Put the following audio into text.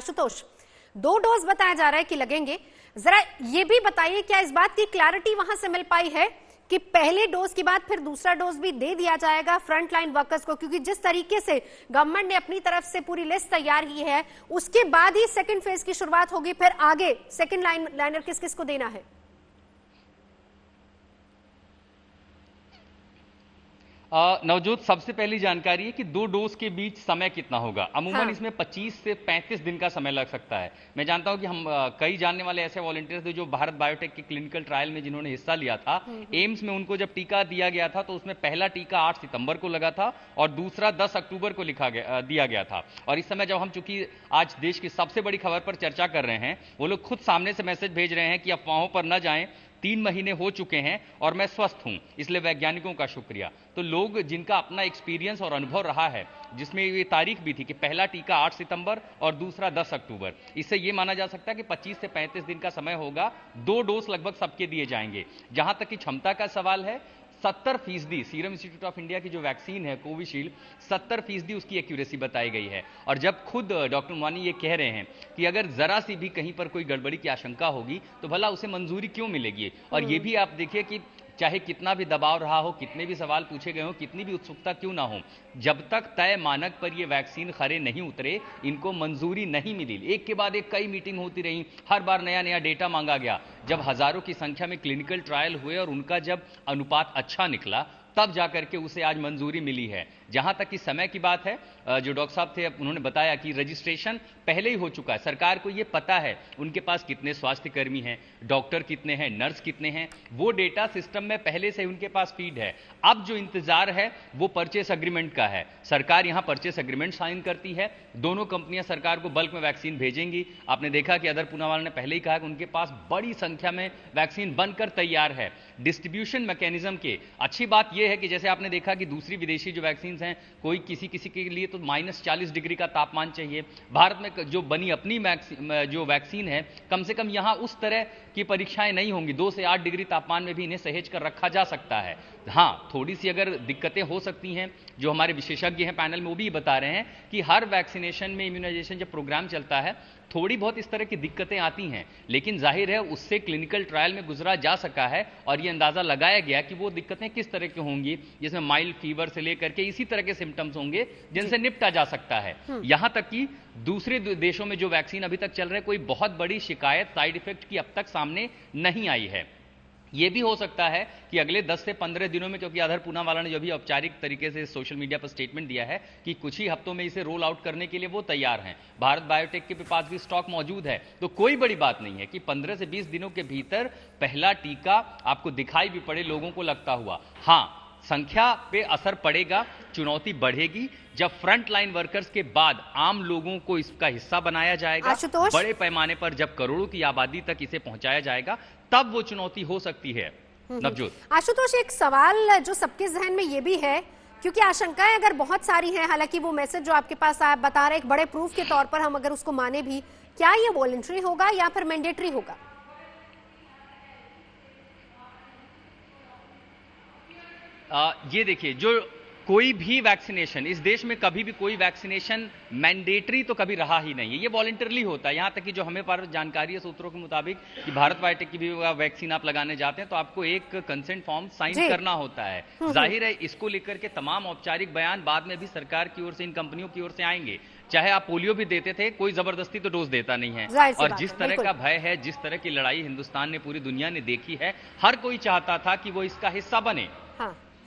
Ashutosh, 2 dose बताया जा रहा है कि लगेंगे। जरा ये भी बताइए, क्या इस बात की क्लैरिटी वहां से मिल पाई है कि पहले डोज के बाद फिर दूसरा डोज भी दे दिया जाएगा फ्रंट लाइन वर्कर्स को? क्योंकि जिस तरीके से गवर्नमेंट ने अपनी तरफ से पूरी लिस्ट तैयार की है, उसके बाद ही सेकंड फेज की शुरुआत होगी, फिर आगे सेकंड लाइनर किस किस को देना है? नवजोत, सबसे पहली जानकारी है कि 2 डोज के बीच समय कितना होगा। अमूमन हाँ। इसमें 25 से 35 दिन का समय लग सकता है। मैं जानता हूं कि हम कई जानने वाले ऐसे वॉलंटियर्स थे जो भारत बायोटेक के क्लिनिकल ट्रायल में जिन्होंने हिस्सा लिया था। एम्स में उनको जब टीका दिया गया था तो उसमें पहला टीका 8 सितंबर को लगा था और दूसरा 10 अक्टूबर को दिया गया था। और इस समय जब हम चूंकि आज देश की सबसे बड़ी खबर पर चर्चा कर रहे हैं, वो लोग खुद सामने से मैसेज भेज रहे हैं कि अफवाहों पर न जाएं, 3 महीने हो चुके हैं और मैं स्वस्थ हूं, इसलिए वैज्ञानिकों का शुक्रिया। तो लोग जिनका अपना एक्सपीरियंस और अनुभव रहा है, जिसमें ये तारीख भी थी कि पहला टीका 8 सितंबर और दूसरा 10 अक्टूबर, इससे ये माना जा सकता है कि 25 से 35 दिन का समय होगा। 2 डोज लगभग सबके दिए जाएंगे। जहां तक कि क्षमता का सवाल है, 70% सीरम इंस्टीट्यूट ऑफ इंडिया की जो वैक्सीन है कोविशील्ड, 70% उसकी एक्यूरेसी बताई गई है। और जब खुद डॉक्टर मानी ये कह रहे हैं कि अगर जरा सी भी कहीं पर कोई गड़बड़ी की आशंका होगी तो भला उसे मंजूरी क्यों मिलेगी। और ये भी आप देखिए कि चाहे कितना भी दबाव रहा हो, कितने भी सवाल पूछे गए हो, कितनी भी उत्सुकता क्यों ना हो, जब तक तय मानक पर ये वैक्सीन खरे नहीं उतरे, इनको मंजूरी नहीं मिली। एक के बाद एक कई मीटिंग होती रही, हर बार नया नया डेटा मांगा गया। जब हजारों की संख्या में क्लिनिकल ट्रायल हुए और उनका जब अनुपात अच्छा निकला, तब जाकर के उसे आज मंजूरी मिली है। जहां तक कि समय की बात है, जो डॉक्टर साहब थे उन्होंने बताया कि रजिस्ट्रेशन पहले ही हो चुका है। सरकार को यह पता है उनके पास कितने स्वास्थ्य कर्मी हैं, डॉक्टर कितने हैं, नर्स कितने हैं, वो डेटा सिस्टम में पहले से उनके पास फीड है। अब जो इंतजार है वो परचेस अग्रीमेंट का है। सरकार यहां परचेस अग्रीमेंट साइन करती है, दोनों कंपनियां सरकार को बल्क में वैक्सीन भेजेंगी। आपने देखा कि अदर पूनावाला ने पहले ही कहा कि उनके पास बड़ी संख्या में वैक्सीन बनकर तैयार है। डिस्ट्रीब्यूशन मैकेनिज्म के अच्छी बात यह है कि जैसे आपने देखा कि दूसरी विदेशी जो वैक्सीन हैं, कोई किसी किसी के लिए तो -40 डिग्री का तापमान चाहिए। भारत में जो बनी अपनी जो वैक्सीन है, कम से कम यहां उस तरह की परीक्षाएं नहीं होंगी। 2 से 8 डिग्री तापमान में भी इन्हें सहेज कर रखा जा सकता है। हाँ, थोड़ी सी अगर दिक्कतें हो सकती हैं, जो हमारे विशेषज्ञ हैं पैनल में वो भी बता रहे हैं कि हर वैक्सीनेशन में इम्यूनाइजेशन जब प्रोग्राम चलता है, थोड़ी बहुत इस तरह की दिक्कतें आती हैं, लेकिन जाहिर है उससे क्लिनिकल ट्रायल में गुजरा जा सका है और यह अंदाजा लगाया गया कि वो दिक्कतें किस तरह की होंगी, जिसमें माइल्ड फीवर से लेकर के इसी तरह के सिम्टम्स होंगे जिनसे निपटा जा सकता है। यहां तक कि दूसरे देशों में जो वैक्सीन अभी तक चल रहे, कोई बहुत बड़ी शिकायत साइड इफेक्ट की अब तक सामने नहीं आई है। यह भी हो सकता है कि अगले 10 से 15 दिनों में, क्योंकि अधर पूनावाला ने जो भी औपचारिक तरीके से सोशल मीडिया पर स्टेटमेंट दिया है कि कुछ ही हफ्तों में इसे रोल आउट करने के लिए वो तैयार हैं। भारत बायोटेक के पास भी स्टॉक मौजूद है, तो कोई बड़ी बात नहीं है कि 15 से 20 दिनों के भीतर पहला टीका आपको दिखाई भी पड़े लोगों को लगता हुआ। हाँ, संख्या पे असर पड़ेगा, चुनौती बढ़ेगी जब फ्रंट लाइन वर्कर्स के बाद आम लोगों को इसका हिस्सा बनाया जाएगा, बड़े पैमाने पर जब करोड़ों की आबादी तक इसे पहुंचाया जाएगा, तब वो चुनौती हो सकती है। नवजोत। आशुतोष, एक सवाल जो सबके जहन में ये भी है, क्योंकि आशंकाएं अगर बहुत सारी हैं, हालांकि वो मैसेज जो आपके पास आप बता रहे एक बड़े प्रूफ के तौर पर हम अगर उसको माने भी, क्या ये वॉलंटरी होगा या फिर मैंडेटरी होगा? ये देखिए, जो कोई भी वैक्सीनेशन इस देश में, कभी भी कोई वैक्सीनेशन मैंडेटरी तो कभी रहा ही नहीं है, ये वॉलंटरली होता है। यहां तक कि जो हमें पर जानकारी है सूत्रों के मुताबिक कि भारत बायोटेक की भी वैक्सीन आप लगाने जाते हैं तो आपको एक कंसेंट फॉर्म साइन करना होता है। जाहिर है इसको लेकर के तमाम औपचारिक बयान बाद में भी सरकार की ओर से, इन कंपनियों की ओर से आएंगे। चाहे आप पोलियो भी देते थे, कोई जबरदस्ती तो डोज देता नहीं है। और जिस तरह का भय है, जिस तरह की लड़ाई हिंदुस्तान ने, पूरी दुनिया ने देखी है, हर कोई चाहता था कि वो इसका हिस्सा बने। हाँ।